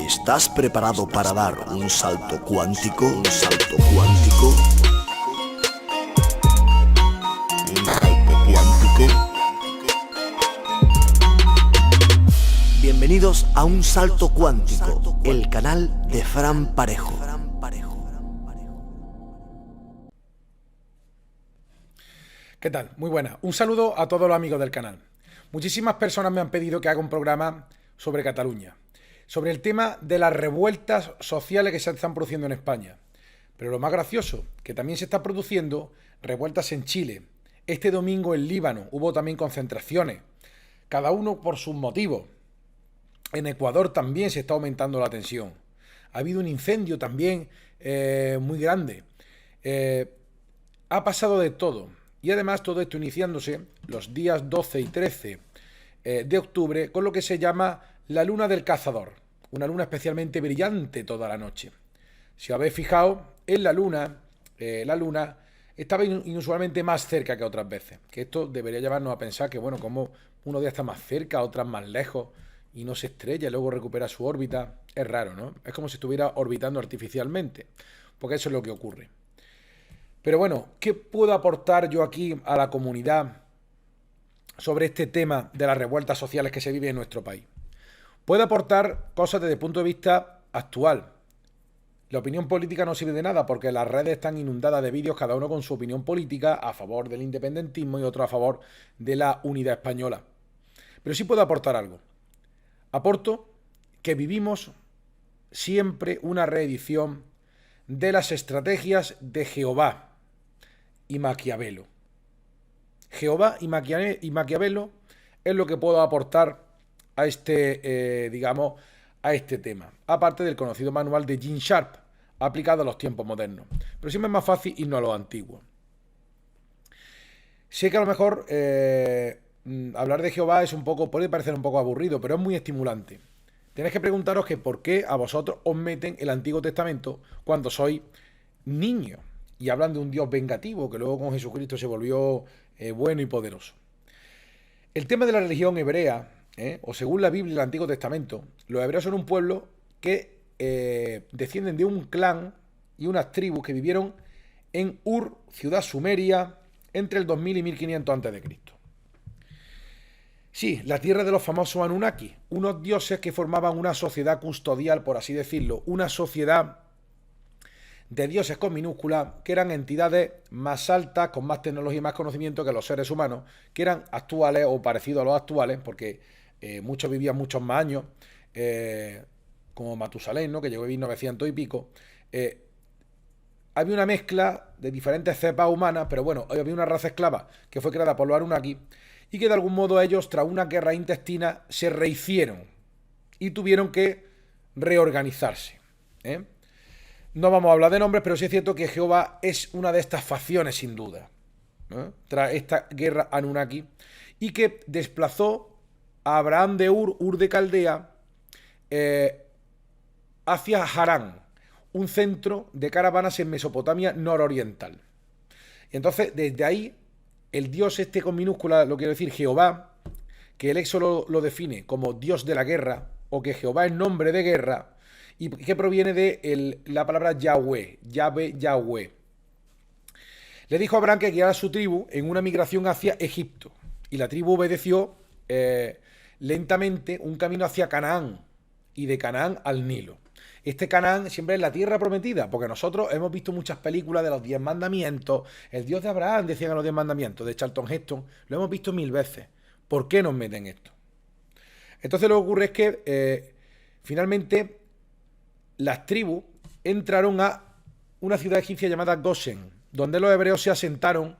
¿Estás preparado para dar un salto cuántico? ¿Un salto cuántico? ¿Un salto cuántico? Bienvenidos a Un Salto Cuántico, el canal de Fran Parejo. ¿Qué tal? Muy buenas. Un saludo a todos los amigos del canal. Muchísimas personas me han pedido que haga un programa sobre Cataluña, sobre el tema de las revueltas sociales que se están produciendo en España. Pero lo más gracioso, que también se están produciendo revueltas en Chile. Este domingo en Líbano hubo también concentraciones, cada uno por sus motivos. En Ecuador también se está aumentando la tensión. Ha habido un incendio también muy grande. Ha pasado de todo. Y además todo esto iniciándose los días 12 y 13 de octubre con lo que se llama la luna del cazador. Una luna especialmente brillante toda la noche. Si os habéis fijado, en la luna estaba inusualmente más cerca que otras veces. Que esto debería llevarnos a pensar que, bueno, como unos días está más cerca, otras más lejos, y no se estrella y luego recupera su órbita. Es raro, ¿no? Es como si estuviera orbitando artificialmente, porque eso es lo que ocurre. Pero bueno, ¿qué puedo aportar yo aquí a la comunidad sobre este tema de las revueltas sociales que se viven en nuestro país? Puedo aportar cosas desde el punto de vista actual. La opinión política no sirve de nada porque las redes están inundadas de vídeos, cada uno con su opinión política, a favor del independentismo y otro a favor de la unidad española. Pero sí puedo aportar algo. Aporto que vivimos siempre una reedición de las estrategias de Jehová y Maquiavelo. Jehová y Maquiavelo es lo que puedo aportar a este, a este tema. Aparte del conocido manual de Gene Sharp, aplicado a los tiempos modernos. Pero siempre es más fácil irnos a los antiguos. Sé que a lo mejor hablar de Jehová puede parecer un poco aburrido, pero es muy estimulante. Tenéis que preguntaros que por qué a vosotros os meten el Antiguo Testamento cuando sois niños. Y hablan de un Dios vengativo que luego con Jesucristo se volvió bueno y poderoso. El tema de la religión hebrea, o según la Biblia y el Antiguo Testamento, los hebreos son un pueblo que descienden de un clan y unas tribus que vivieron en Ur, ciudad sumeria, entre el 2000 y 1500 a.C. Sí, la tierra de los famosos Anunnaki, unos dioses que formaban una sociedad custodial, por así decirlo, una sociedad de dioses con minúsculas, que eran entidades más altas, con más tecnología y más conocimiento que los seres humanos, que eran actuales o parecidos a los actuales, porque muchos vivían muchos más años, como Matusalén, ¿no?, que llegó a vivir 900 y pico. Había una mezcla de diferentes cepas humanas, pero bueno, había una raza esclava que fue creada por los Anunnaki, y que de algún modo ellos, tras una guerra intestina, se rehicieron y tuvieron que reorganizarse. No vamos a hablar de nombres, pero sí es cierto que Jehová es una de estas facciones, sin duda, tras esta guerra Anunnaki, y que desplazó a Abraham de Ur de Caldea, hacia Harán, un centro de caravanas en Mesopotamia nororiental. Y entonces, desde ahí, el dios este con minúscula, lo quiero decir, Jehová, que el Éxodo lo define como Dios de la guerra, o que Jehová es nombre de guerra, y que proviene de la palabra Yahweh, Yahweh. Le dijo a Abraham que guiara a su tribu en una migración hacia Egipto, y la tribu obedeció lentamente un camino hacia Canaán, y de Canaán al Nilo. Este Canaán siempre es la tierra prometida, porque nosotros hemos visto muchas películas de los 10 mandamientos, el Dios de Abraham, decían a los 10 mandamientos, de Charlton Heston, lo hemos visto 1000 veces. ¿Por qué nos meten esto? Entonces lo que ocurre es que finalmente las tribus entraron a una ciudad egipcia llamada Goshen, donde los hebreos se asentaron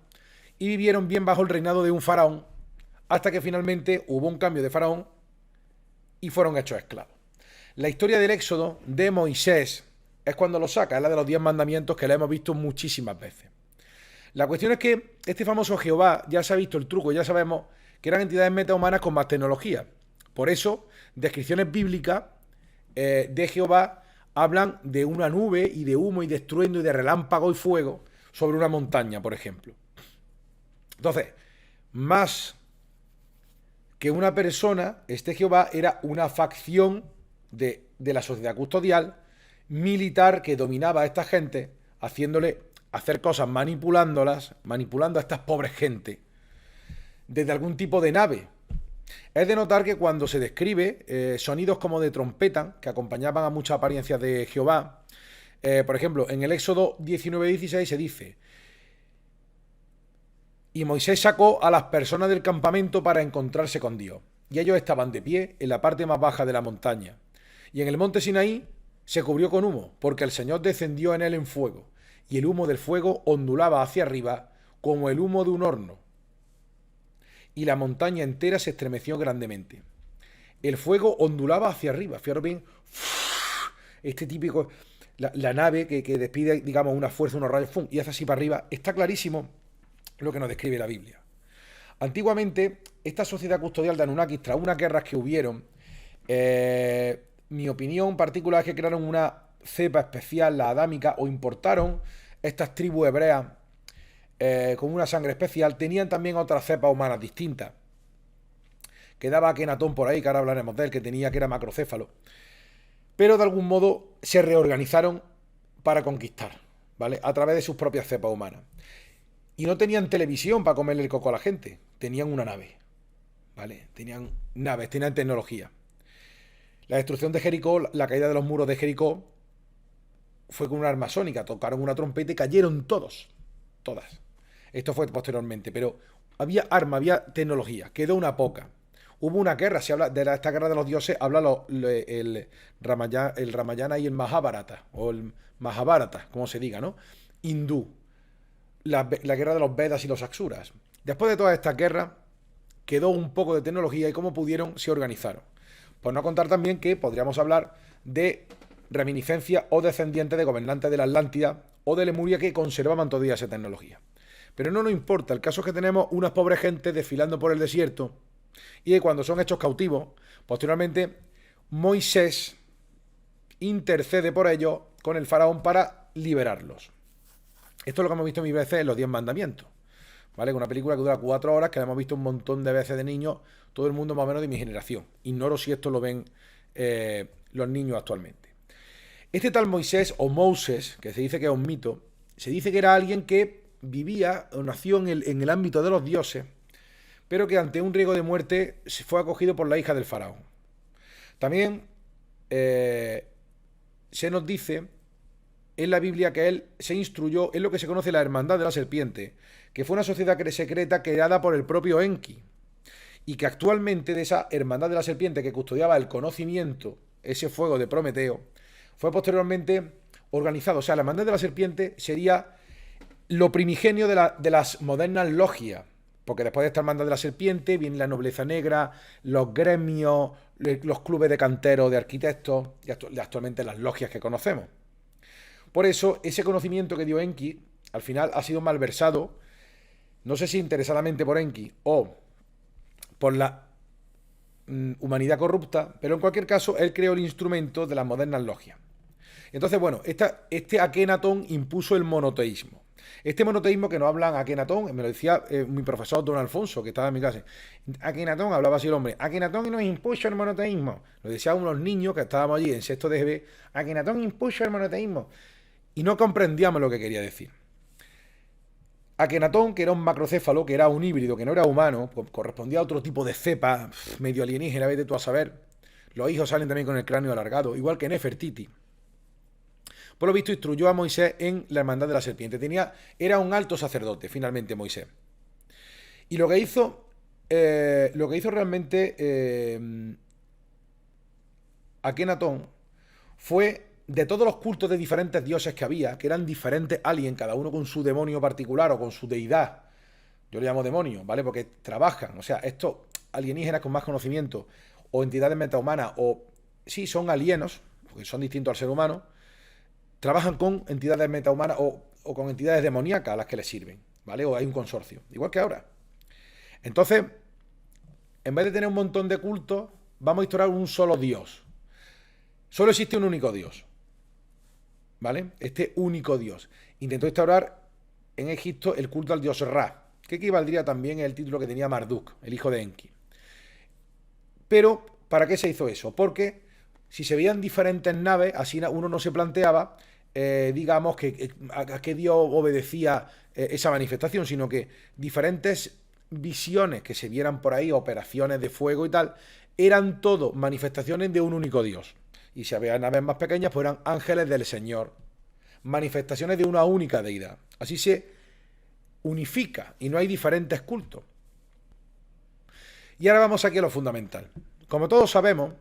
y vivieron bien bajo el reinado de un faraón, hasta que finalmente hubo un cambio de faraón y fueron hechos esclavos. La historia del Éxodo de Moisés es cuando lo saca, es la de los 10 mandamientos que la hemos visto muchísimas veces. La cuestión es que este famoso Jehová, ya se ha visto el truco, ya sabemos que eran entidades metahumanas con más tecnología. Por eso, descripciones bíblicas de Jehová hablan de una nube y de humo y de estruendo y de relámpago y fuego sobre una montaña, por ejemplo. Entonces, más que una persona, este Jehová era una facción de de la sociedad custodial militar que dominaba a esta gente, haciéndole hacer cosas, manipulando a estas pobres gente desde algún tipo de nave. Es de notar que cuando se describe sonidos como de trompeta, que acompañaban a muchas apariencias de Jehová, por ejemplo, en el Éxodo 19:16 se dice: y Moisés sacó a las personas del campamento para encontrarse con Dios, y ellos estaban de pie en la parte más baja de la montaña. Y en el monte Sinaí se cubrió con humo, porque el Señor descendió en él en fuego, y el humo del fuego ondulaba hacia arriba como el humo de un horno. Y la montaña entera se estremeció grandemente. El fuego ondulaba hacia arriba. Fijaros bien, este típico, la nave que despide, digamos, una fuerza, unos rayos, y hace así para arriba. Está clarísimo lo que nos describe la Biblia. Antiguamente, esta sociedad custodial de Anunnakis, tras unas guerras que hubieron, mi opinión particular es que crearon una cepa especial, la adámica, o importaron estas tribus hebreas con una sangre especial. Tenían también otras cepas humanas distintas. Quedaba Akenatón por ahí, que ahora hablaremos de él, que era macrocéfalo. Pero de algún modo se reorganizaron para conquistar, ¿vale? A través de sus propias cepas humanas. Y no tenían televisión para comerle el coco a la gente. Tenían una nave, ¿vale? Tenían naves, tenían tecnología. La destrucción de Jericó, la caída de los muros de Jericó, fue con una arma sónica. Tocaron una trompeta y cayeron todos. Todas. Esto fue posteriormente, pero había arma, había tecnología. Quedó una poca. Hubo una guerra, se habla de esta guerra de los dioses, habla el Ramayana y el Mahabharata, o el Mahabharata, como se diga, ¿no? Hindú. La guerra de los Vedas y los Aksuras. Después de toda esta guerra, quedó un poco de tecnología y cómo pudieron, se organizaron. Por no contar también que podríamos hablar de reminiscencia o descendientes de gobernantes de la Atlántida o de Lemuria que conservaban todavía esa tecnología. Pero no nos importa, el caso es que tenemos unas pobres gentes desfilando por el desierto y que cuando son hechos cautivos, posteriormente Moisés intercede por ellos con el faraón para liberarlos. Esto es lo que hemos visto mil veces en los 10 mandamientos, ¿vale? Una película que dura 4 horas, que la hemos visto un montón de veces de niños, todo el mundo más o menos de mi generación. Ignoro si esto lo ven los niños actualmente. Este tal Moisés, o Moses, que se dice que es un mito, se dice que era alguien que vivía o nació en el ámbito de los dioses, pero que ante un riesgo de muerte fue acogido por la hija del faraón. También se nos dice en la Biblia que él se instruyó en lo que se conoce la Hermandad de la Serpiente, que fue una sociedad secreta creada por el propio Enki, y que actualmente de esa Hermandad de la Serpiente que custodiaba el conocimiento, ese fuego de Prometeo, fue posteriormente organizado. O sea, la Hermandad de la Serpiente sería lo primigenio de las modernas logias, porque después de esta Hermandad de la Serpiente viene la nobleza negra, los gremios, los clubes de canteros, de arquitectos, y actualmente las logias que conocemos. Por eso, ese conocimiento que dio Enki, al final ha sido malversado, no sé si interesadamente por Enki o por la humanidad corrupta, pero en cualquier caso, él creó el instrumento de las modernas logias. Entonces, bueno, este Akenatón impuso el monoteísmo. Este monoteísmo que nos hablan Akenatón, me lo decía mi profesor Don Alfonso, que estaba en mi clase. Akenatón, hablaba así el hombre. Akenatón nos impuso el monoteísmo. Lo decían unos niños que estábamos allí en sexto de GB. Akenatón impuso el monoteísmo. Y no comprendíamos lo que quería decir. Akenatón, que era un macrocéfalo, que era un híbrido, que no era humano, correspondía a otro tipo de cepa, medio alienígena, vete tú a saber. Los hijos salen también con el cráneo alargado, igual que Nefertiti. Por lo visto, instruyó a Moisés en la Hermandad de la Serpiente. Era un alto sacerdote, finalmente, Moisés. Y lo que hizo realmente Akenatón fue, de todos los cultos de diferentes dioses que había, que eran diferentes aliens, cada uno con su demonio particular o con su deidad, yo le llamo demonio, ¿vale? Porque trabajan, o sea, estos alienígenas con más conocimiento, o entidades metahumanas, o sí, son alienos, porque son distintos al ser humano, trabajan con entidades metahumanas o con entidades demoníacas a las que les sirven, ¿vale? O hay un consorcio, igual que ahora. Entonces, en vez de tener un montón de cultos, vamos a instaurar un solo Dios. Solo existe un único Dios, ¿vale? Este único Dios. Intentó instaurar en Egipto el culto al dios Ra, que equivaldría también al título que tenía Marduk, el hijo de Enki. Pero, ¿para qué se hizo eso? Porque si se veían diferentes naves, así uno no se planteaba, digamos, a qué Dios obedecía esa manifestación, sino que diferentes visiones que se vieran por ahí, operaciones de fuego y tal, eran todo manifestaciones de un único Dios. Y si había naves más pequeñas, pues eran ángeles del Señor, manifestaciones de una única deidad. Así se unifica y no hay diferentes cultos. Y ahora vamos aquí a lo fundamental. Como todos sabemos,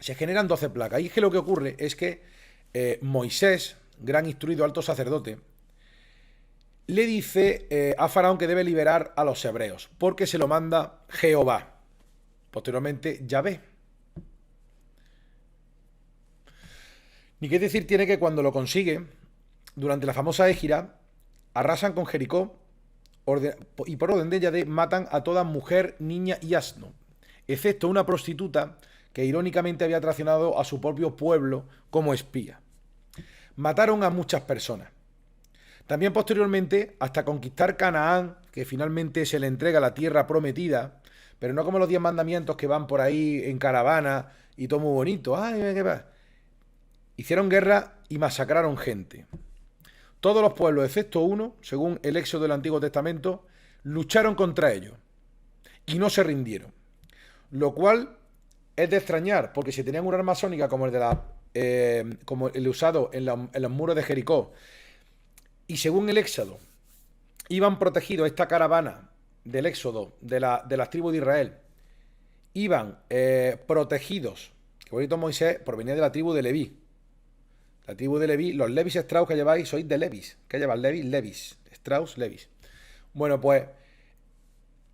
se generan 12 placas. Y es que lo que ocurre es que Moisés, gran instruido alto sacerdote, le dice a Faraón que debe liberar a los hebreos, porque se lo manda Jehová, posteriormente Yahvé. Ni qué decir tiene que cuando lo consigue, durante la famosa égira, arrasan con Jericó y por orden de Yahvé matan a toda mujer, niña y asno, excepto una prostituta que irónicamente había traicionado a su propio pueblo como espía. Mataron a muchas personas. También posteriormente, hasta conquistar Canaán, que finalmente se le entrega la tierra prometida, pero no como los 10 mandamientos que van por ahí en caravana y todo muy bonito. ¡Ay, qué va! Hicieron guerra y masacraron gente. Todos los pueblos, excepto uno, según el Éxodo del Antiguo Testamento, lucharon contra ellos y no se rindieron. Lo cual es de extrañar, porque si tenían un arma sónica como como el usado en los muros de Jericó, y según el Éxodo, iban protegidos esta caravana del Éxodo de las tribus de Israel, iban protegidos, que bonito Moisés provenía de la tribu de Leví. La tribu de Leví, los Levis Strauss que lleváis, sois de Levis. ¿Qué llevan? Levis. Strauss, Levis. Bueno, pues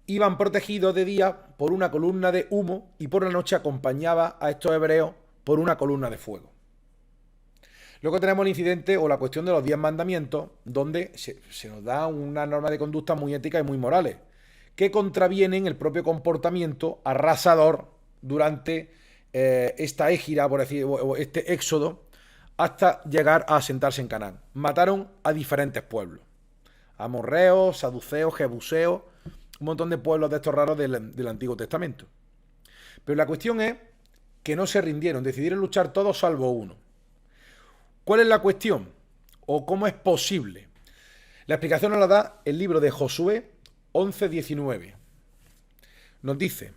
iban protegidos de día por una columna de humo y por la noche acompañaba a estos hebreos por una columna de fuego. Luego tenemos el incidente o la cuestión de los 10 mandamientos, donde se nos da una norma de conducta muy ética y muy morales, que contravienen el propio comportamiento arrasador durante esta égira, por decir, o este éxodo, hasta llegar a asentarse en Canaán. Mataron a diferentes pueblos. Amorreos, saduceos, jebuseos, un montón de pueblos de estos raros del Antiguo Testamento. Pero la cuestión es que no se rindieron, decidieron luchar todos salvo uno. ¿Cuál es la cuestión? ¿O cómo es posible? La explicación nos la da el libro de Josué 11:19. Nos dice: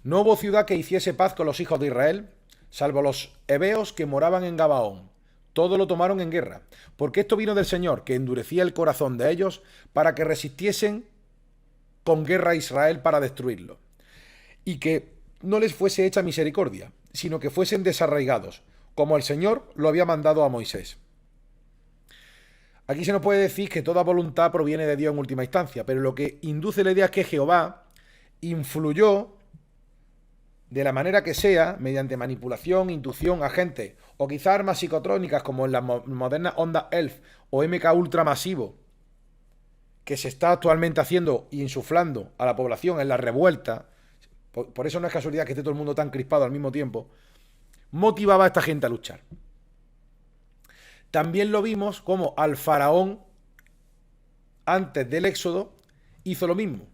no hubo ciudad que hiciese paz con los hijos de Israel, salvo los heveos que moraban en Gabaón. Todo lo tomaron en guerra, porque esto vino del Señor, que endurecía el corazón de ellos para que resistiesen con guerra a Israel para destruirlo, y que no les fuese hecha misericordia, sino que fuesen desarraigados, como el Señor lo había mandado a Moisés. Aquí se nos puede decir que toda voluntad proviene de Dios en última instancia, pero lo que induce la idea es que Jehová influyó de la manera que sea, mediante manipulación, inducción, agentes, o quizá armas psicotrónicas como en las modernas ondas ELF o MK ultramasivo, que se está actualmente haciendo y insuflando a la población en la revuelta, por eso no es casualidad que esté todo el mundo tan crispado al mismo tiempo, motivaba a esta gente a luchar. También lo vimos como al faraón, antes del Éxodo, hizo lo mismo.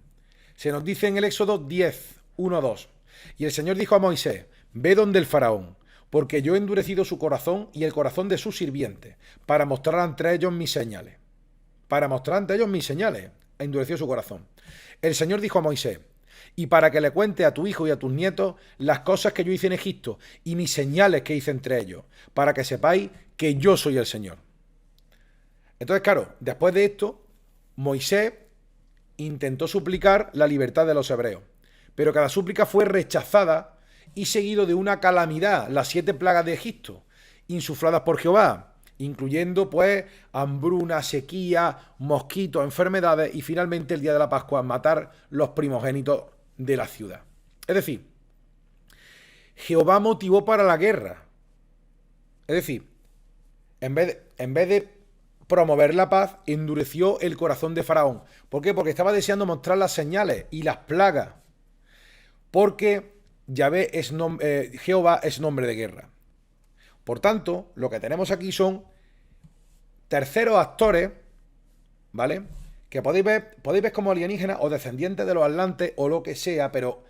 Se nos dice en el Éxodo 10, 1, 2. Y el Señor dijo a Moisés: ve donde el faraón, porque yo he endurecido su corazón y el corazón de sus sirvientes, para mostrar ante ellos mis señales. Para mostrar ante ellos mis señales, endureció su corazón. El Señor dijo a Moisés: y para que le cuente a tu hijo y a tus nietos las cosas que yo hice en Egipto y mis señales que hice entre ellos, para que sepáis que yo soy el Señor. Entonces, claro, después de esto, Moisés intentó suplicar la libertad de los hebreos, pero cada súplica fue rechazada y seguido de una calamidad, las 7 plagas de Egipto, insufladas por Jehová, incluyendo pues hambruna, sequía, mosquitos, enfermedades y finalmente el día de la Pascua matar los primogénitos de la ciudad. Es decir, Jehová motivó para la guerra. Es decir, en vez de promover la paz, endureció el corazón de Faraón. ¿Por qué? Porque estaba deseando mostrar las señales y las plagas. Porque Jehová es nombre de guerra. Por tanto, lo que tenemos aquí son terceros actores, ¿vale? Que podéis ver como alienígenas o descendientes de los atlantes o lo que sea, pero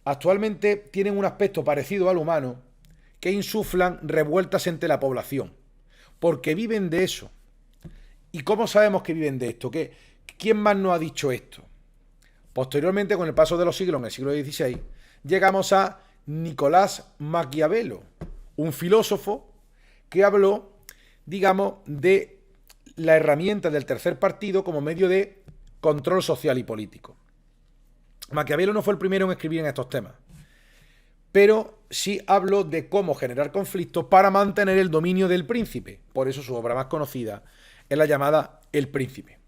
actualmente tienen un aspecto parecido al humano, que insuflan revueltas entre la población, porque viven de eso. ¿Y cómo sabemos que viven de esto? ¿Quién más nos ha dicho esto? Posteriormente, con el paso de los siglos, en el siglo XVI, llegamos a Nicolás Maquiavelo, un filósofo que habló, digamos, de la herramienta del tercer partido como medio de control social y político. Maquiavelo no fue el primero en escribir en estos temas, pero sí habló de cómo generar conflictos para mantener el dominio del príncipe. Por eso su obra más conocida es la llamada El Príncipe.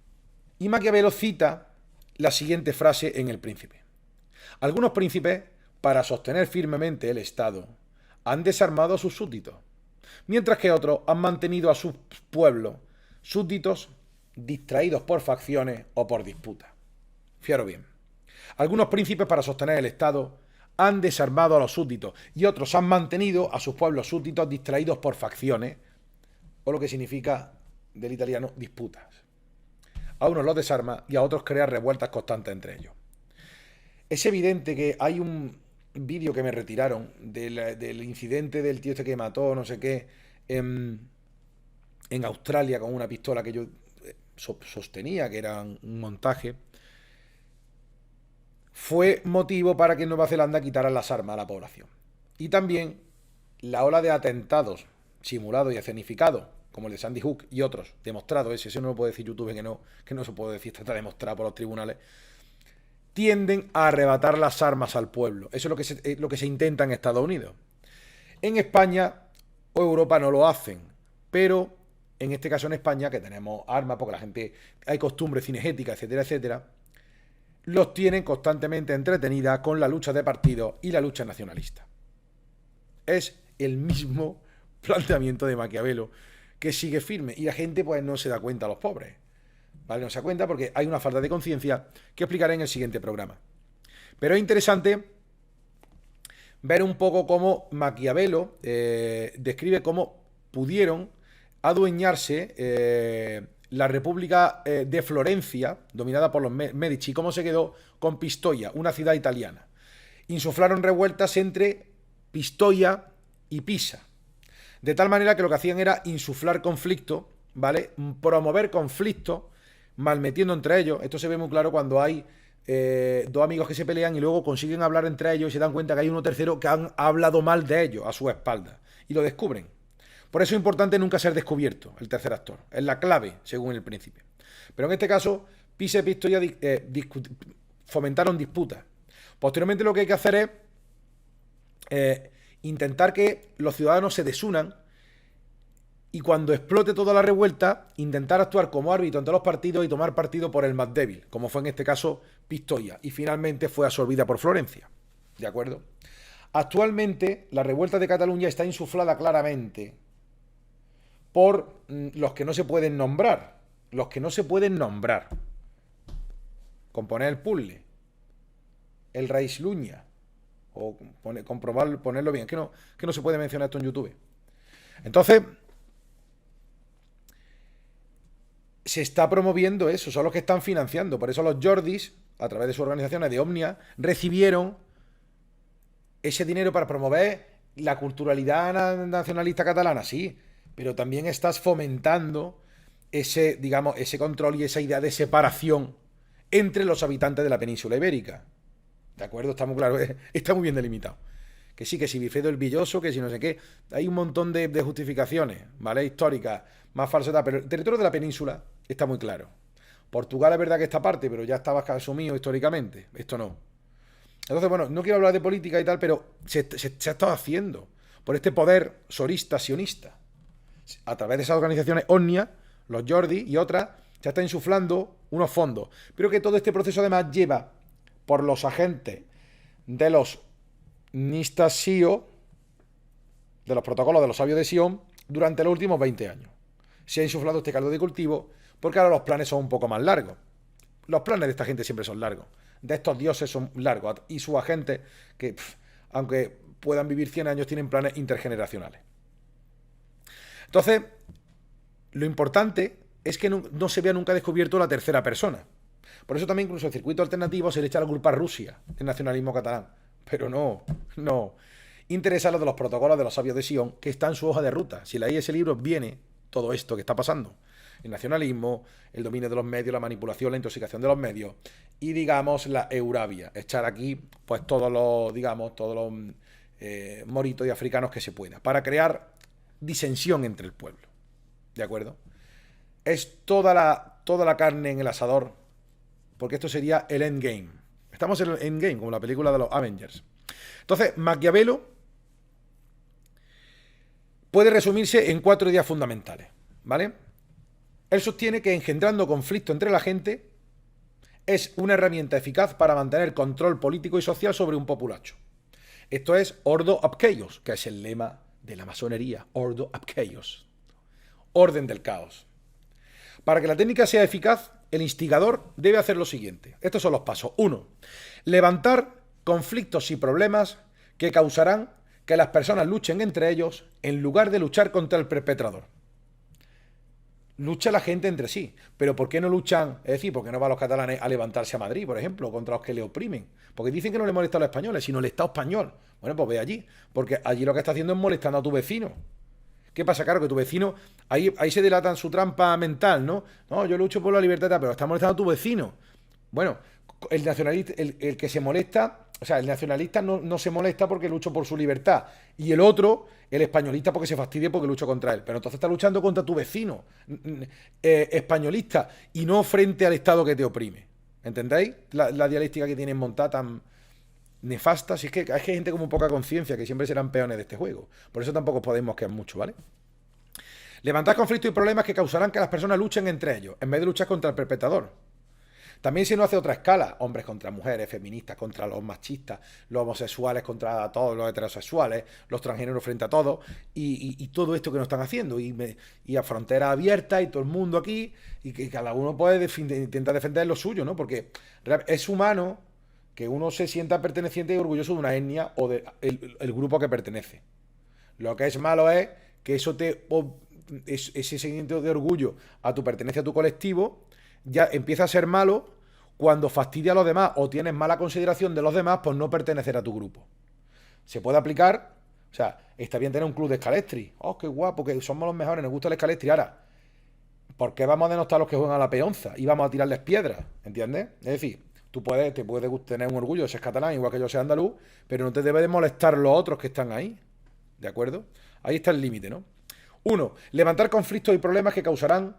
Y Maquiavelo cita la siguiente frase en El Príncipe. Algunos príncipes, para sostener firmemente el Estado, han desarmado a sus súbditos, mientras que otros han mantenido a sus pueblos súbditos distraídos por facciones o por disputas. Fijaros bien. Algunos príncipes, para sostener el Estado, han desarmado a los súbditos y otros han mantenido a sus pueblos súbditos distraídos por facciones, o lo que significa del italiano disputas. A unos los desarma y a otros crea revueltas constantes entre ellos. Es evidente que hay un vídeo que me retiraron del incidente del tío este que mató, no sé qué, en Australia con una pistola que yo sostenía que era un montaje. Fue motivo para que en Nueva Zelanda quitaran las armas a la población. Y también la ola de atentados simulados y escenificados, como el de Sandy Hook y otros, demostrado eso no lo puede decir YouTube, que no se puede decir, está demostrado por los tribunales, tienden a arrebatar las armas al pueblo. Eso es lo que se intenta en Estados Unidos. En España o Europa no lo hacen, pero en este caso en España, que tenemos armas, porque la gente, hay costumbres cinegéticas, etcétera, etcétera, los tienen constantemente entretenidas con la lucha de partidos y la lucha nacionalista. Es el mismo planteamiento de Maquiavelo que sigue firme y la gente pues no se da cuenta, los pobres, ¿vale? No se da cuenta porque hay una falta de conciencia que explicaré en el siguiente programa. Pero es interesante ver un poco cómo Maquiavelo describe cómo pudieron adueñarse la República de Florencia, dominada por los Medici, cómo se quedó con Pistoia, una ciudad italiana. Insuflaron revueltas entre Pistoia y Pisa, de tal manera que lo que hacían era insuflar conflicto, ¿vale? Promover conflicto, malmetiendo entre ellos. Esto se ve muy claro cuando hay dos amigos que se pelean y luego consiguen hablar entre ellos y se dan cuenta que hay uno tercero que han hablado mal de ellos a su espalda y lo descubren. Por eso es importante nunca ser descubierto, el tercer actor. Es la clave, según El Príncipe. Pero en este caso, Pisa y Pistoia fomentaron disputas. Posteriormente lo que hay que hacer es intentar que los ciudadanos se desunan y cuando explote toda la revuelta, intentar actuar como árbitro ante los partidos y tomar partido por el más débil, como fue en este caso Pistoia, y finalmente fue absorbida por Florencia. ¿De acuerdo? Actualmente, la revuelta de Cataluña está insuflada claramente por los que no se pueden nombrar. Los que no se pueden nombrar. Componer el puzzle. El Reis Luña. O ponerlo bien. Que no se puede mencionar esto en YouTube. Entonces, se está promoviendo eso. Son los que están financiando. Por eso los Jordis, a través de sus organizaciones de Omnia, recibieron ese dinero para promover la culturalidad nacionalista catalana. Sí, pero también estás fomentando ese, digamos, ese control y esa idea de separación entre los habitantes de la península ibérica. ¿De acuerdo? Está muy claro, está muy bien delimitado. Que sí, que si Bifedo el Villoso, que si no sé qué. Hay un montón de justificaciones, ¿vale? Históricas, más falsedad, pero el territorio de la península está muy claro. Portugal es verdad que esta parte, pero ya estaba asumido históricamente. Esto no. Entonces, bueno, no quiero hablar de política y tal, pero se ha estado haciendo por este poder sorista, sionista. A través de esas organizaciones Omnia, los Jordi y otras, se está insuflando unos fondos. Pero que todo este proceso además lleva por los agentes de los Nistasio, de los protocolos de los sabios de Sion, durante los últimos 20 años. Se ha insuflado este caldo de cultivo porque ahora los planes son un poco más largos. Los planes de esta gente siempre son largos. De estos dioses son largos. Y sus agentes, que aunque puedan vivir 100 años, tienen planes intergeneracionales. Entonces, lo importante es que no se vea nunca descubierto la tercera persona. Por eso también incluso el circuito alternativo se le echa la culpa a Rusia del nacionalismo catalán. pero no interesa lo de los protocolos de los sabios de Sion, que está en su hoja de ruta. Si leéis ese libro, viene todo esto que está pasando. El nacionalismo, el dominio de los medios, la manipulación, la intoxicación de los medios y, digamos, la eurabia. Echar aquí, pues, todos los moritos y africanos que se pueda, para crear disensión entre el pueblo. ¿De acuerdo? Es toda la carne en el asador, porque esto sería el endgame. Estamos en el endgame, como la película de los Avengers. Entonces, Maquiavelo puede resumirse en 4 ideas fundamentales, ¿vale? Él sostiene que engendrando conflicto entre la gente es una herramienta eficaz para mantener control político y social sobre un populacho. Esto es Ordo ab Chaos, que es el lema de la masonería, Ordo ab Chaos, orden del caos. Para que la técnica sea eficaz, el instigador debe hacer lo siguiente. Estos son los pasos. 1. Levantar conflictos y problemas que causarán que las personas luchen entre ellos en lugar de luchar contra el perpetrador. Lucha la gente entre sí, pero ¿por qué no luchan? Es decir, ¿por qué no van los catalanes a levantarse a Madrid, por ejemplo, contra los que le oprimen? Porque dicen que no le molesta a los españoles, sino el Estado español. Bueno, pues ve allí, porque allí lo que está haciendo es molestando a tu vecino. ¿Qué pasa? Claro, que tu vecino, ahí se delatan su trampa mental, ¿no? No, yo lucho por la libertad, pero está molestando a tu vecino. Bueno, el nacionalista, el que se molesta, o sea, el nacionalista no se molesta porque lucho por su libertad. Y el otro, el españolista, porque se fastidie porque lucho contra él. Pero entonces está luchando contra tu vecino españolista y no frente al Estado que te oprime. ¿Entendéis? La dialéctica que tienen montada tan nefasta. Si es que hay gente con muy poca conciencia que siempre serán peones de este juego. Por eso tampoco podemos quedar mucho, ¿vale? Levantar conflictos y problemas que causarán que las personas luchen entre ellos, en vez de luchar contra el perpetrador. También se nos hace otra escala, hombres contra mujeres, feministas contra los machistas, los homosexuales contra todos los heterosexuales, los transgéneros frente a todos, y todo esto que nos están haciendo, y a fronteras abiertas, y todo el mundo aquí, y que cada uno puede intentar defender lo suyo, ¿no? Porque es humano que uno se sienta perteneciente y orgulloso de una etnia o del grupo que pertenece. Lo que es malo es que ese sentimiento de orgullo a tu pertenencia a tu colectivo ya empieza a ser malo cuando fastidia a los demás o tienes mala consideración de los demás por no pertenecer a tu grupo. Se puede aplicar, o sea, está bien tener un club de escalestri. Oh, qué guapo, que somos los mejores, nos gusta el escalestri. Ahora, ¿por qué vamos a denostar a los que juegan a la peonza y vamos a tirarles piedras? ¿Entiendes? Es decir, te puedes tener un orgullo de ser catalán, igual que yo sea andaluz, pero no te debe de molestar los otros que están ahí. ¿De acuerdo? Ahí está el límite, ¿no? 1. Levantar conflictos y problemas que causarán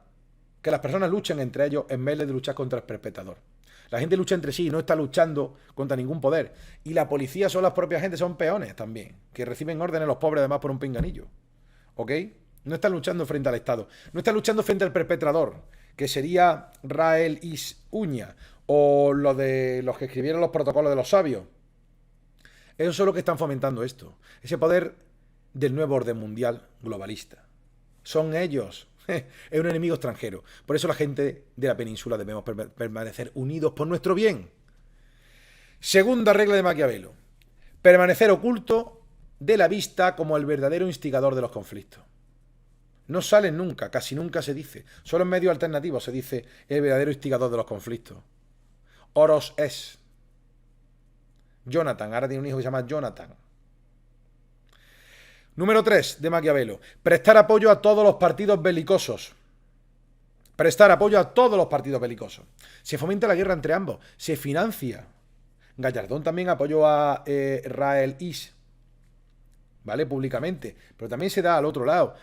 que las personas luchen entre ellos en vez de luchar contra el perpetrador. La gente lucha entre sí, no está luchando contra ningún poder. Y la policía son las propias gente, son peones también, que reciben órdenes los pobres además por un pinganillo. ¿Ok? No están luchando frente al Estado. No están luchando frente al perpetrador, que sería Rael Is Uña, o lo de los que escribieron los protocolos de los sabios. Ellos son los que están fomentando esto. Ese poder del nuevo orden mundial globalista. Son ellos. Es un enemigo extranjero. Por eso la gente de la península debemos permanecer unidos por nuestro bien. Segunda regla de Maquiavelo. Permanecer oculto de la vista como el verdadero instigador de los conflictos. No salen nunca, casi nunca se dice. Solo en medios alternativos se dice el verdadero instigador de los conflictos. Oros es. Jonathan, ahora tiene un hijo que se llama Jonathan. Número 3 de Maquiavelo. Prestar apoyo a todos los partidos belicosos. Prestar apoyo a todos los partidos belicosos. Se fomenta la guerra entre ambos. Se financia. Gallardón también apoyó a Rael Is, ¿vale? Públicamente. Pero también se da al otro lado.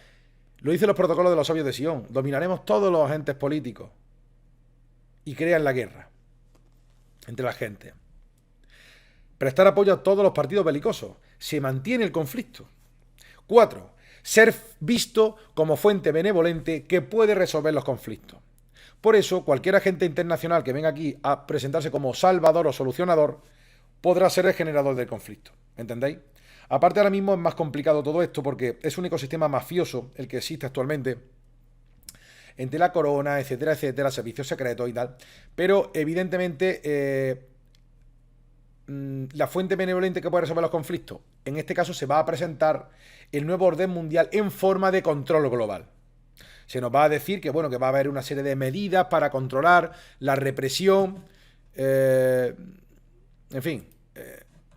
Lo dicen los protocolos de los sabios de Sion. Dominaremos todos los agentes políticos. Y crean la guerra entre la gente. Prestar apoyo a todos los partidos belicosos. Se mantiene el conflicto. 4. Ser visto como fuente benevolente que puede resolver los conflictos. Por eso, cualquier agente internacional que venga aquí a presentarse como salvador o solucionador podrá ser el generador del conflicto. ¿Entendéis? Aparte, ahora mismo es más complicado todo esto porque es un ecosistema mafioso el que existe actualmente entre la corona, etcétera, etcétera, servicios secretos y tal. Pero, evidentemente, la fuente benevolente que puede resolver los conflictos, en este caso se va a presentar el nuevo orden mundial en forma de control global. Se nos va a decir que, bueno, que va a haber una serie de medidas para controlar la represión, en fin,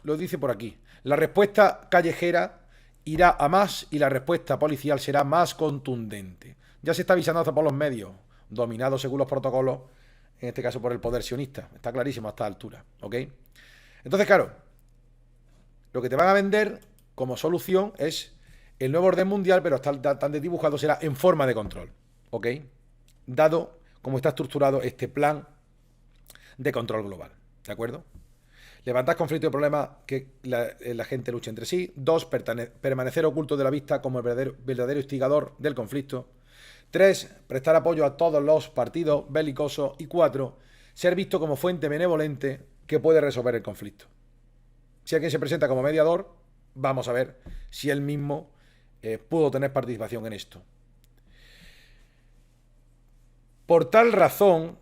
lo dice por aquí. La respuesta callejera irá a más y la respuesta policial será más contundente. Ya se está avisando hasta por los medios, dominados según los protocolos, en este caso por el poder sionista. Está clarísimo a esta altura, ¿ok? Entonces, claro, lo que te van a vender como solución es el nuevo orden mundial, pero tan desdibujado será en forma de control, ¿ok? Dado cómo está estructurado este plan de control global, ¿de acuerdo? Levantar conflictos y problemas que la gente luche entre sí. 2. Permanecer oculto de la vista como el verdadero instigador del conflicto. 3. Prestar apoyo a todos los partidos belicosos. Y 4. Ser visto como fuente benevolente que puede resolver el conflicto. Si alguien se presenta como mediador, vamos a ver si él mismo pudo tener participación en esto. Por tal razón,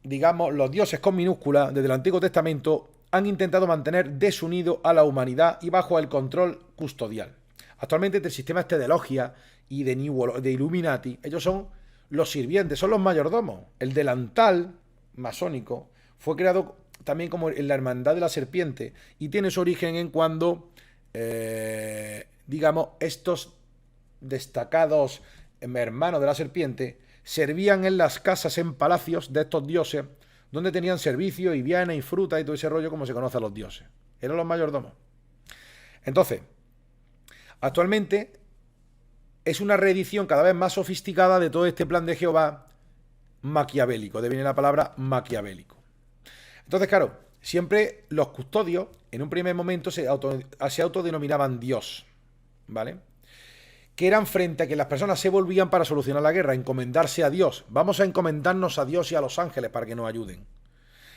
digamos, los dioses con minúscula desde el Antiguo Testamento han intentado mantener desunido a la humanidad y bajo el control custodial. Actualmente el sistema este de logia y de Illuminati, ellos son los sirvientes, son los mayordomos. El delantal masónico fue creado también como en la hermandad de la serpiente y tiene su origen en cuando, digamos, estos destacados hermanos de la serpiente servían en las casas, en palacios de estos dioses, donde tenían servicio y bienes y fruta y todo ese rollo como se conoce a los dioses. Eran los mayordomos. Entonces, actualmente es una reedición cada vez más sofisticada de todo este plan de Jehová maquiavélico. De viene la palabra maquiavélico. Entonces, claro, siempre los custodios, en un primer momento, se autodenominaban Dios, ¿vale? Que eran frente a que las personas se volvían para solucionar la guerra, encomendarse a Dios. Vamos a encomendarnos a Dios y a los ángeles para que nos ayuden.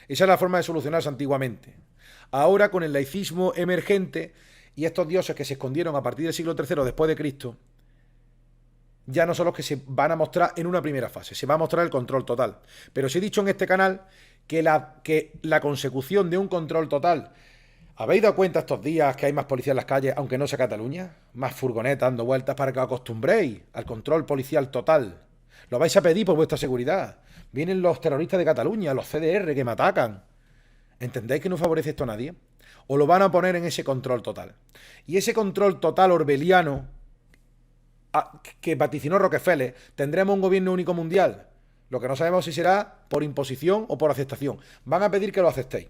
Esa es la forma de solucionarse antiguamente. Ahora, con el laicismo emergente y estos dioses que se escondieron a partir del siglo III después de Cristo, ya no son los que se van a mostrar en una primera fase. Se va a mostrar el control total. Pero os he dicho en este canal que la consecución de un control total... ¿Habéis dado cuenta estos días que hay más policía en las calles, aunque no sea Cataluña? Más furgonetas dando vueltas para que os acostumbréis al control policial total. Lo vais a pedir por vuestra seguridad. Vienen los terroristas de Cataluña, los CDR que me atacan. ¿Entendéis que no favorece esto a nadie? O lo van a poner en ese control total. Y ese control total orwelliano que vaticinó Rockefeller, ¿tendremos un gobierno único mundial? Lo que no sabemos si será por imposición o por aceptación. Van a pedir que lo aceptéis.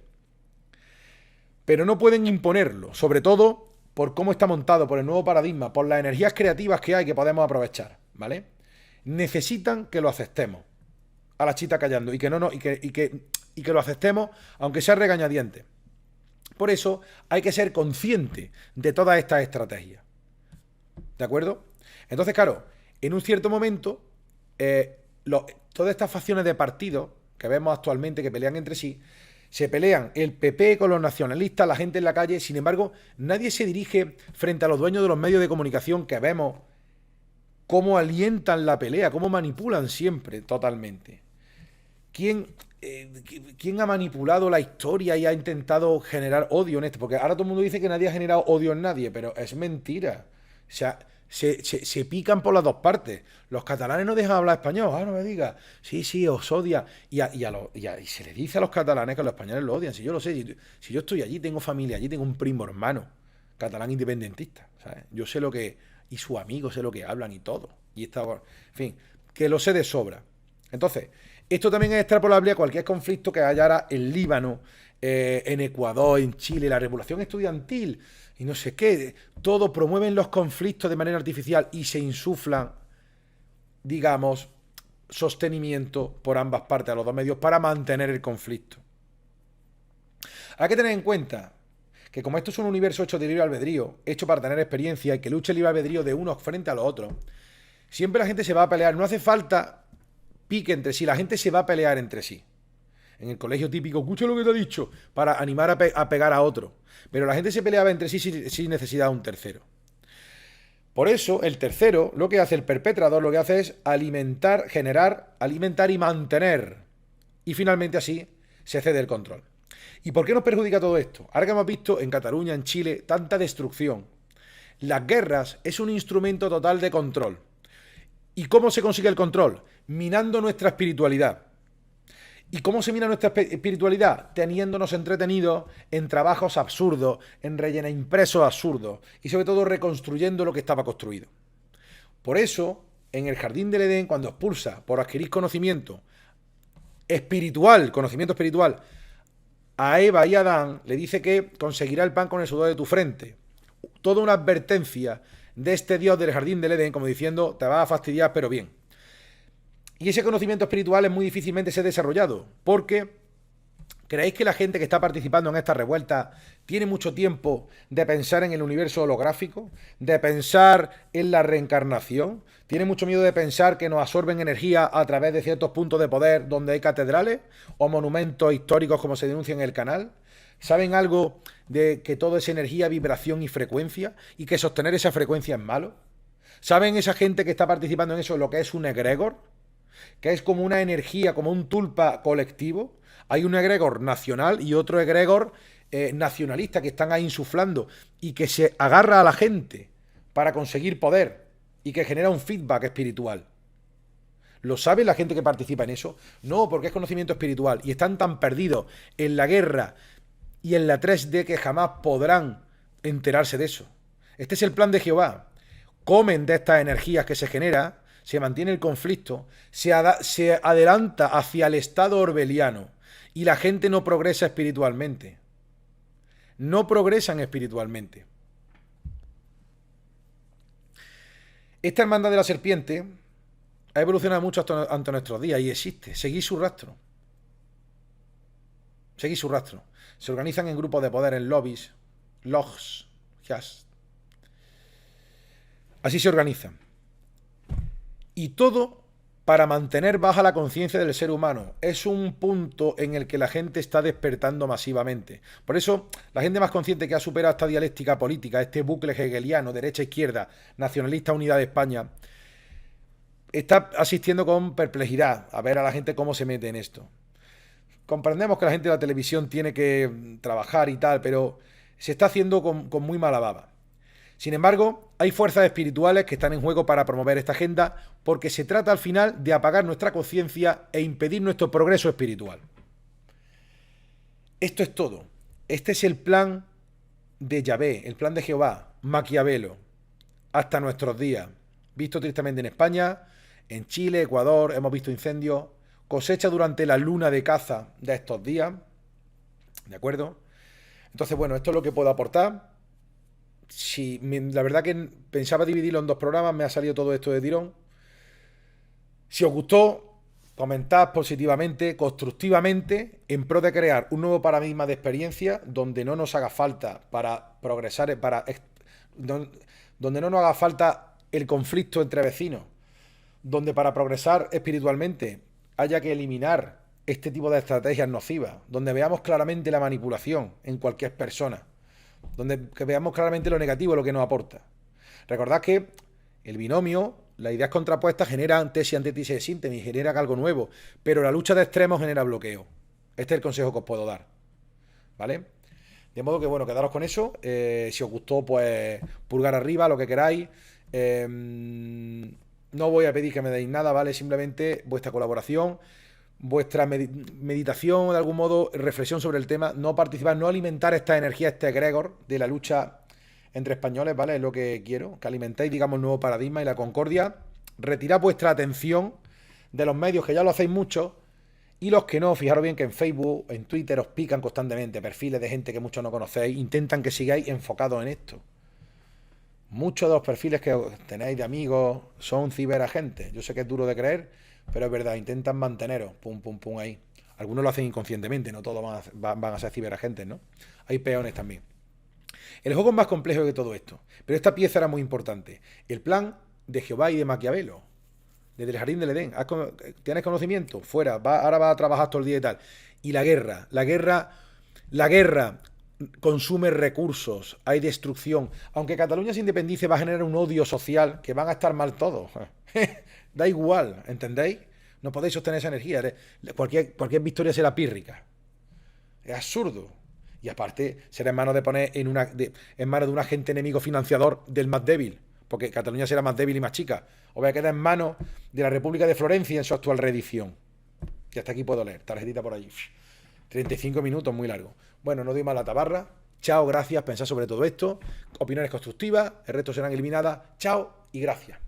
Pero no pueden imponerlo, sobre todo por cómo está montado, por el nuevo paradigma, por las energías creativas que hay que podemos aprovechar, ¿vale? Necesitan que lo aceptemos, a la chita callando, y que lo aceptemos, aunque sea regañadiente. Por eso hay que ser consciente de todas estas estrategias, ¿de acuerdo? Entonces, claro, en un cierto momento, todas estas facciones de partidos que vemos actualmente que pelean entre sí, se pelean el PP con los nacionalistas, la gente en la calle. Sin embargo, nadie se dirige frente a los dueños de los medios de comunicación que vemos cómo alientan la pelea, cómo manipulan siempre totalmente. ¿Quién ha manipulado la historia y ha intentado generar odio en esto? Porque ahora todo el mundo dice que nadie ha generado odio en nadie, pero es mentira. O sea, se pican por las dos partes. Los catalanes no dejan hablar español. Ah, no me digas. Sí, os odia. Y se le dice a los catalanes que los españoles lo odian. Si yo lo sé, si yo estoy allí, tengo familia allí, tengo un primo hermano catalán independentista, ¿sabes? Yo sé lo que... Y sus amigos sé lo que hablan y todo. Y está... En fin, que lo sé de sobra. Entonces, esto también es extrapolable a cualquier conflicto que haya ahora en Líbano, en Ecuador, en Chile, la revolución estudiantil y no sé qué. Todo promueven los conflictos de manera artificial y se insuflan, digamos, sostenimiento por ambas partes a los dos medios para mantener el conflicto. Hay que tener en cuenta que como esto es un universo hecho de libre albedrío, hecho para tener experiencia y que luche el libre albedrío de unos frente a los otros, siempre la gente se va a pelear. No hace falta pique entre sí, la gente se va a pelear entre sí. En el colegio típico, escucha lo que te ha dicho, para animar a pegar a otro. Pero la gente se peleaba entre sí sin necesidad de un tercero. Por eso, el tercero, lo que hace el perpetrador, lo que hace es alimentar y mantener. Y finalmente así se cede el control. ¿Y por qué nos perjudica todo esto? Ahora que hemos visto en Cataluña, en Chile, tanta destrucción. Las guerras es un instrumento total de control. ¿Y cómo se consigue el control? Minando nuestra espiritualidad. ¿Y cómo se mira nuestra espiritualidad? Teniéndonos entretenidos en trabajos absurdos, en rellenar impresos absurdos y sobre todo reconstruyendo lo que estaba construido. Por eso, en el Jardín del Edén, cuando expulsa por adquirir conocimiento espiritual, a Eva y a Adán, le dice que conseguirá el pan con el sudor de tu frente. Toda una advertencia de este Dios del Jardín del Edén, como diciendo, te vas a fastidiar, pero bien. Y ese conocimiento espiritual es muy difícilmente ser desarrollado, porque ¿creéis que la gente que está participando en esta revuelta tiene mucho tiempo de pensar en el universo holográfico, de pensar en la reencarnación? ¿Tiene mucho miedo de pensar que nos absorben energía a través de ciertos puntos de poder donde hay catedrales o monumentos históricos como se denuncia en el canal? ¿Saben algo de que todo es energía, vibración y frecuencia y que sostener esa frecuencia es malo? ¿Saben esa gente que está participando en eso lo que es un egregor? Que es como una energía, como un tulpa colectivo. Hay un egregor nacional y otro egregor nacionalista que están ahí insuflando y que se agarra a la gente para conseguir poder y que genera un feedback espiritual. ¿Lo sabe la gente que participa en eso? No, porque es conocimiento espiritual y están tan perdidos en la guerra y en la 3D que jamás podrán enterarse de eso. Este es el plan de Jehová. Comen de estas energías que se generan, se mantiene el conflicto, se adelanta hacia el estado orwelliano y la gente no progresa espiritualmente. No progresan espiritualmente. Esta hermandad de la serpiente ha evolucionado mucho ante nuestros días y existe. Seguid su rastro. Seguid su rastro. Se organizan en grupos de poder, en lobbies, logs, así se organizan. Y todo para mantener baja la conciencia del ser humano. Es un punto en el que la gente está despertando masivamente. Por eso, la gente más consciente que ha superado esta dialéctica política, este bucle hegeliano, derecha-izquierda, nacionalista-unidad de España, está asistiendo con perplejidad a ver a la gente cómo se mete en esto. Comprendemos que la gente de la televisión tiene que trabajar y tal, pero se está haciendo con muy mala baba. Sin embargo, hay fuerzas espirituales que están en juego para promover esta agenda porque se trata al final de apagar nuestra conciencia e impedir nuestro progreso espiritual. Esto es todo. Este es el plan de Yahvé, el plan de Jehová, Maquiavelo, hasta nuestros días. Visto tristemente en España, en Chile, Ecuador, hemos visto incendios, cosecha durante la luna de caza de estos días. ¿De acuerdo? Entonces, bueno, esto es lo que puedo aportar. Si, la verdad que pensaba dividirlo en 2 programas, me ha salido todo esto de tirón. Si os gustó, comentad positivamente, constructivamente, en pro de crear un nuevo paradigma de experiencia donde no nos haga falta para progresar, donde no nos haga falta el conflicto entre vecinos, donde para progresar espiritualmente haya que eliminar este tipo de estrategias nocivas, donde veamos claramente la manipulación en cualquier persona, donde veamos claramente lo negativo, lo que nos aporta. Recordad que el binomio, las ideas contrapuestas generan tesis, antítesis, síntesis, generan algo nuevo, pero la lucha de extremos genera bloqueo. Este es el consejo que os puedo dar, ¿vale? De modo que, bueno, quedaros con eso. Si os gustó, pues pulgar arriba, lo que queráis. No voy a pedir que me deis nada, ¿vale? Simplemente vuestra colaboración, vuestra meditación, de algún modo, reflexión sobre el tema, no participar, no alimentar esta energía, este egregor de la lucha entre españoles, ¿vale? Es lo que quiero, que alimentéis, digamos, el nuevo paradigma y la concordia. Retirad vuestra atención de los medios, que ya lo hacéis mucho, y los que no, fijaros bien que en Facebook, en Twitter os pican constantemente perfiles de gente que muchos no conocéis, intentan que sigáis enfocados en esto. Muchos de los perfiles que tenéis de amigos son ciberagentes. Yo sé que es duro de creer, pero es verdad, intentan manteneros, pum, pum, pum, ahí. Algunos lo hacen inconscientemente, no todos van a ser ciberagentes, ¿no? Hay peones también. El juego es más complejo que todo esto, pero esta pieza era muy importante. El plan de Jehová y de Maquiavelo, desde el Jardín del Edén. ¿Tienes conocimiento? Fuera, ahora vas a trabajar todo el día y tal. Y la guerra consume recursos, hay destrucción. Aunque Cataluña se independice, va a generar un odio social que van a estar mal todos. Da igual, ¿entendéis? No podéis sostener esa energía. Cualquier victoria será pírrica. Es absurdo. Y aparte, será en manos de poner en manos de un agente enemigo financiador del más débil. Porque Cataluña será más débil y más chica. O va a quedar en manos de la República de Florencia en su actual reedición. Y hasta aquí puedo leer. Tarjetita por allí. 35 minutos, muy largo. Bueno, no doy más la tabarra. Chao, gracias. Pensad sobre todo esto. Opiniones constructivas. El resto serán eliminadas. Chao y gracias.